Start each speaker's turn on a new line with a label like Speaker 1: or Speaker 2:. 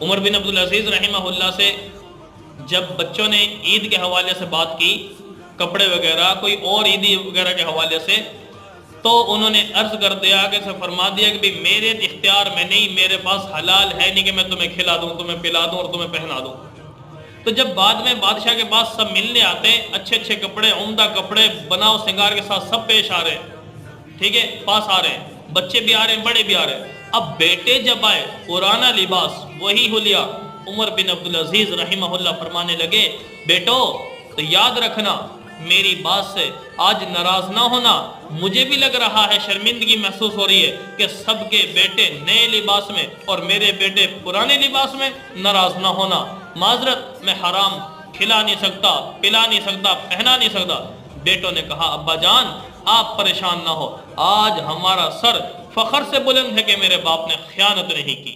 Speaker 1: عمر بن عبدالعزیز رحمہ اللہ سے جب بچوں نے عید کے حوالے سے بات کی، کپڑے وغیرہ کوئی اور عیدی وغیرہ کے حوالے سے، تو انہوں نے عرض کر دیا کہ فرما دیا کہ میرے اختیار میں نہیں، میرے پاس حلال ہے نہیں کہ میں تمہیں کھلا دوں، تمہیں پلا دوں اور تمہیں پہنا دوں۔ تو جب بعد میں بادشاہ کے پاس سب ملنے آتے، اچھے اچھے کپڑے، عمدہ کپڑے، بناؤ سنگار کے ساتھ سب پیش آ رہے ہیں، ٹھیک ہے، پاس آ رہے ہیں، بچے بھی آ رہے ہیں، بڑے بھی آ رہے ہیں۔ اب بیٹے جب آئے، پرانا لباس، وہی حلیہ، عمر بن عبدالعزیز رحمہ اللہ فرمانے لگے، بیٹو تو یاد رکھنا، میری بات سے آج ناراض نہ ہونا، مجھے بھی لگ رہا ہے، شرمندگی محسوس ہو رہی ہے کہ سب کے بیٹے نئے لباس میں اور میرے بیٹے پرانے لباس میں، ناراض نہ ہونا، معذرت، میں حرام کھلا نہیں سکتا، پلا نہیں سکتا، پہنا نہیں سکتا۔ بیٹوں نے کہا ابا جان آپ پریشان نہ ہو، آج ہمارا سر فخر سے بلند ہے کہ میرے باپ نے خیانت نہیں کی۔